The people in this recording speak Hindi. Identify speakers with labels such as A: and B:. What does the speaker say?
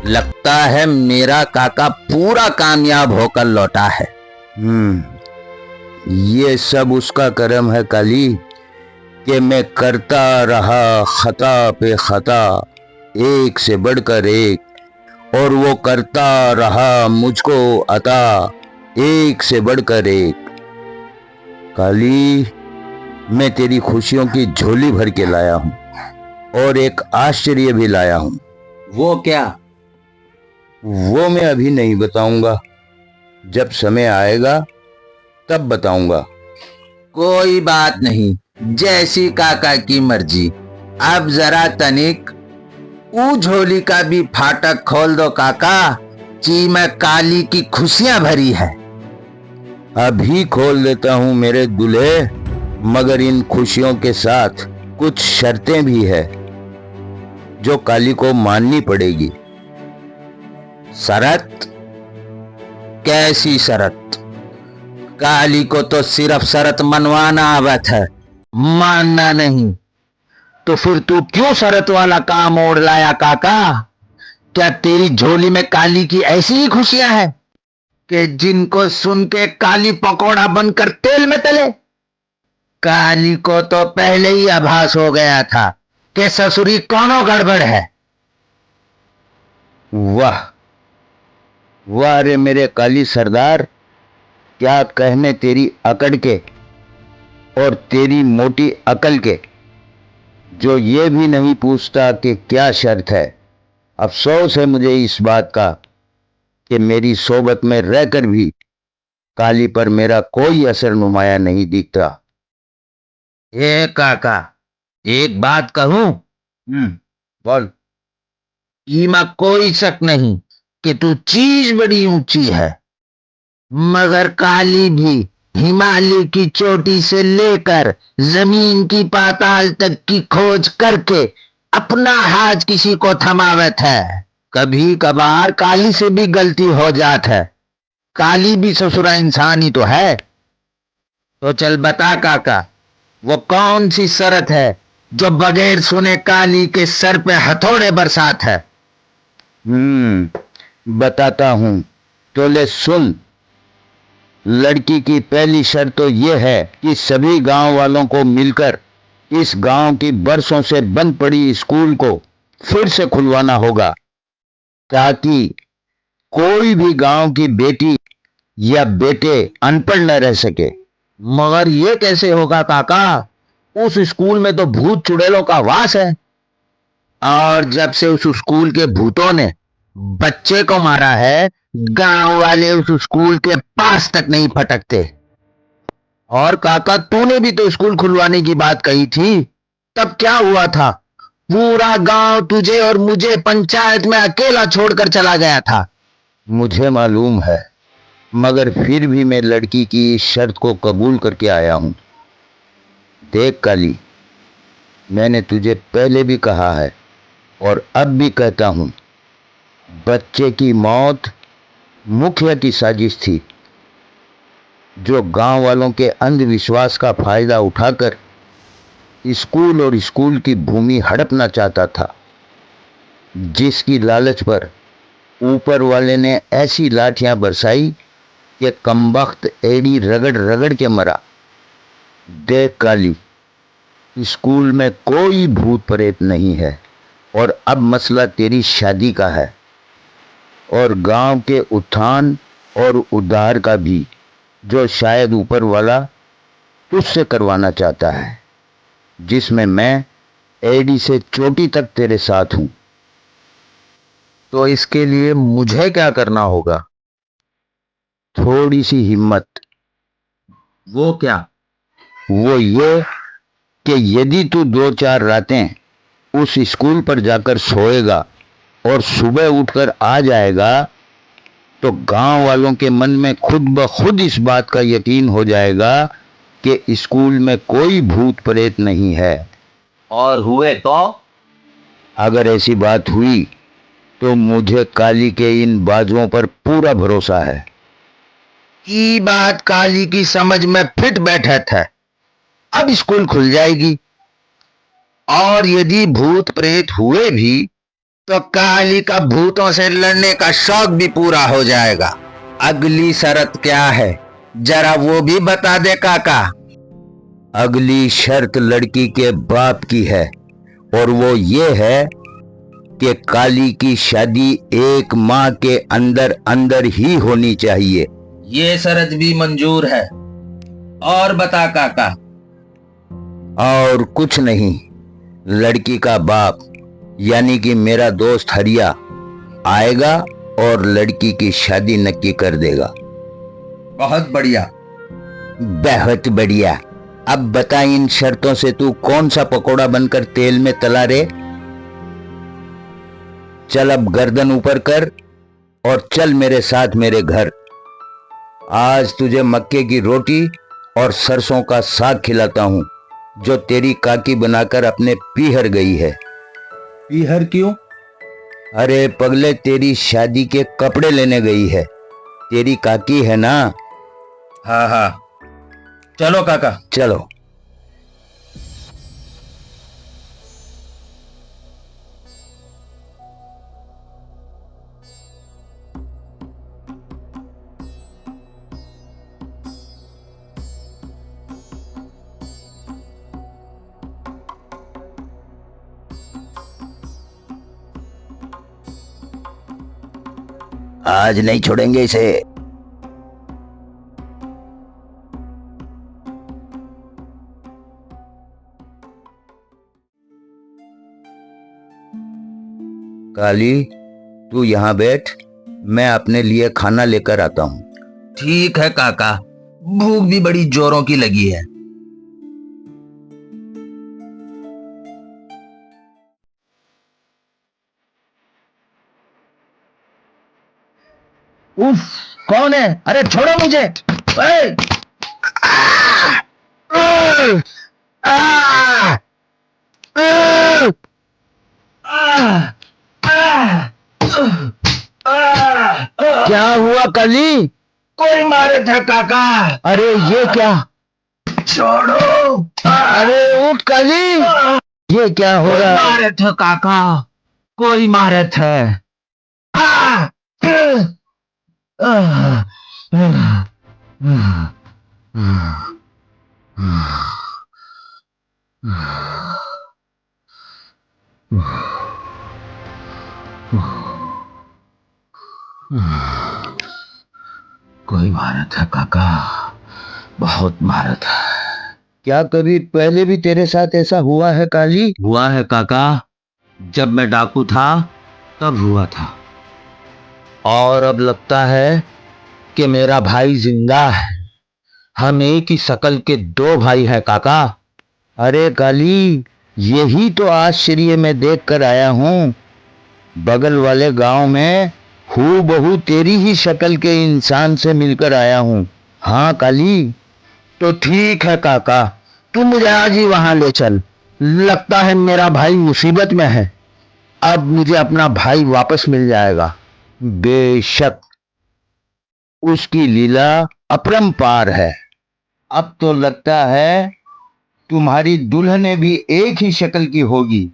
A: लगता है मेरा काका पूरा कामयाब होकर लौटा है।
B: ये सब उसका करम है काली, कि मैं करता रहा खता पे खता, एक से बढ़कर एक, और वो करता रहा मुझको अता, एक से बढ़कर एक। काली, मैं तेरी खुशियों की झोली भर के लाया हूं, और एक आश्चर्य भी लाया हूं।
A: वो क्या?
B: वो मैं अभी नहीं बताऊंगा, जब समय आएगा तब बताऊंगा।
A: कोई बात नहीं, जैसी काका की मर्जी। अब जरा तनिक ऊ झोली का भी फाटक खोल दो काका, जी मैं काली की खुशियां भरी है।
B: अभी खोल देता हूं मेरे दूल्हे, मगर इन खुशियों के साथ कुछ शर्तें भी है जो काली को माननी पड़ेगी।
A: शरत? कैसी शरत? काली को तो सिर्फ शरत मनवाना आवत है, मानना नहीं। तो फिर तू क्यों शरत वाला काम ओढ़ लाया काका? क्या तेरी झोली में काली की ऐसी ही खुशियां हैं कि जिनको सुन के काली पकौड़ा बनकर तेल में तले? काली को तो पहले ही आभास हो गया था कि ससुरी कौनो गड़बड़ है।
B: वाह वाह रे मेरे काली सरदार, क्या कहने तेरी अकड़ के और तेरी मोटी अकल के, जो ये भी नहीं पूछता कि क्या शर्त है। अफसोस है मुझे इस बात का कि मेरी सोबत में रहकर भी काली पर मेरा कोई असर नुमाया नहीं दिखता।
A: ए काका, एक बात कहूं?
B: बोल।
A: ईमा कोई शक नहीं कि तू चीज बड़ी ऊंची है, मगर काली भी हिमालय की चोटी से लेकर जमीन की पाताल तक की खोज करके अपना हाथ किसी को थमावत है। कभी कभार काली से भी गलती हो जात है। काली भी ससुरा इंसान ही तो है। तो चल बता काका, वो कौन सी शरत है जो बगैर सुने काली के सर पे हथौड़े बरसात है?
B: बताता हूं, तो ले सुन। लड़की की पहली शर्त तो यह है कि सभी गांव वालों को मिलकर इस गांव की बरसों से बंद पड़ी स्कूल को फिर से खुलवाना होगा, ताकि कोई भी गांव की बेटी या बेटे अनपढ़ न रह सके।
A: मगर ये कैसे होगा काका? उस स्कूल में तो भूत चुड़ैलों का वास है, और जब से उस स्कूल के भूतों ने बच्चे को मारा है, गांव वाले उस स्कूल के पास तक नहीं फटकते। और काका, तूने भी तो स्कूल खुलवाने की बात कही थी, तब क्या हुआ था? पूरा गांव तुझे और मुझे पंचायत में अकेला छोड़कर चला गया था।
B: मुझे मालूम है, मगर फिर भी मैं लड़की की इस शर्त को कबूल करके आया हूं। देख काली, मैंने तुझे पहले भी कहा है और अब भी कहता हूं, बच्चे की मौत मुखिया की साजिश थी, जो गांव वालों के अंधविश्वास का फायदा उठाकर स्कूल और स्कूल की भूमि हड़पना चाहता था, जिसकी लालच पर ऊपर वाले ने ऐसी लाठियां बरसाई कि कमबख्त एड़ी रगड़ रगड़ के मरा। देख काली, स्कूल में कोई भूत प्रेत नहीं है, और अब मसला तेरी शादी का है, और गांव के उत्थान और उद्धार का भी, जो शायद ऊपर वाला तुझसे करवाना चाहता है, जिसमें मैं एडी से चोटी तक तेरे साथ हूं।
A: तो इसके लिए मुझे क्या करना होगा?
B: थोड़ी सी हिम्मत।
A: वो क्या?
B: वो ये कि यदि तू 2-4 रातें उस स्कूल पर जाकर सोएगा और सुबह उठकर आ जाएगा, तो गांव वालों के मन में खुद ब खुद इस बात का यकीन हो जाएगा कि स्कूल में कोई भूत प्रेत नहीं है।
A: और हुए तो?
B: अगर ऐसी बात हुई तो मुझे काली के इन बाजुओं पर पूरा भरोसा है।
A: ये बात काली की समझ में फिट बैठत है। अब स्कूल खुल जाएगी, और यदि भूत प्रेत हुए भी तो काली का भूतों से लड़ने का शौक भी पूरा हो जाएगा। अगली शर्त क्या है, जरा वो भी बता दे काका।
B: अगली शर्त लड़की के बाप की है, और वो ये है कि काली की शादी 1 माह के अंदर अंदर ही होनी चाहिए।
A: ये शर्त भी मंजूर है। और बता काका।
B: और कुछ नहीं, लड़की का बाप यानी कि मेरा दोस्त हरिया आएगा और लड़की की शादी नक्की कर देगा।
A: बहुत बढ़िया।
B: बहुत बढ़िया। अब बता, इन शर्तों से तू कौन सा पकोड़ा बनकर तेल में तला रे? चल अब गर्दन ऊपर कर और चल मेरे साथ मेरे घर। आज तुझे मक्के की रोटी और सरसों का साग खिलाता हूं, जो तेरी काकी बनाकर अपने पीहर गई है।
A: पीहर क्यों?
B: अरे पगले, तेरी शादी के कपड़े लेने गई है। तेरी काकी है ना।
A: हाँ हाँ, चलो काका।
B: चलो। आज नहीं छोड़ेंगे इसे। काली, तू यहाँ बैठ, मैं अपने लिए खाना लेकर आता हूँ।
A: ठीक है काका, भूख भी बड़ी जोरों की लगी है। उफ, कौन है? अरे छोड़ो मुझे। ए!
B: क्या हुआ काली?
A: कोई मारे थे काका।
B: अरे ये क्या?
A: छोड़ो।
B: अरे उठ काली, ये क्या हो रहा?
A: मारे थे काका, कोई मारे थे। कोई मारा था काका, बहुत मारा था।
B: क्या कभी पहले भी तेरे साथ ऐसा हुआ है काली?
A: हुआ है काका, जब मैं डाकू था तब हुआ था।
B: और अब लगता है
A: कि मेरा भाई जिंदा है। हम एक ही शकल के 2 भाई हैं काका।
B: अरे काली, यही तो आश्चर्य में देख कर आया हूँ। बगल वाले गांव में हूबहू तेरी ही शक्ल के इंसान से मिलकर आया हूँ। हाँ काली।
A: तो ठीक है काका, तू मुझे आज ही वहां ले चल। लगता है मेरा भाई मुसीबत में है। अब मुझे अपना भाई वापस मिल जाएगा।
B: बेशक, उसकी लीला अपरंपार है। अब तो लगता है तुम्हारी दुल्हने भी एक ही शक्ल की होगी।